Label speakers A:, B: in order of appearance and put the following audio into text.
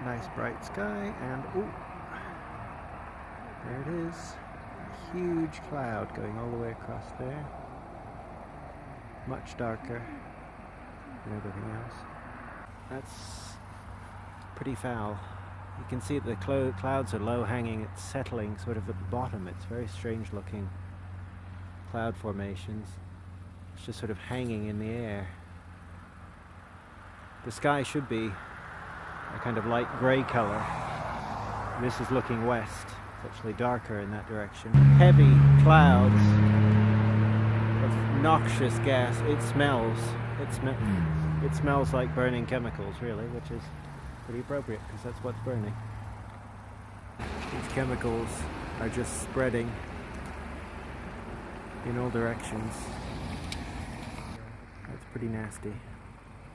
A: Nice bright sky, and oh, there it is. A huge cloud going all the way across there. Much darker than everything else. That's pretty foul. You can see that the clouds are low hanging. It's settling sort of at the bottom. It's very strange looking cloud formations. It's just sort of hanging in the air. The sky should be a kind of light grey colour. This is looking west. It's actually darker in that direction. Heavy clouds of noxious gas. It smells. It smells like burning chemicals, really, which is pretty appropriate because that's what's burning. These chemicals are just spreading in all directions. That's pretty nasty.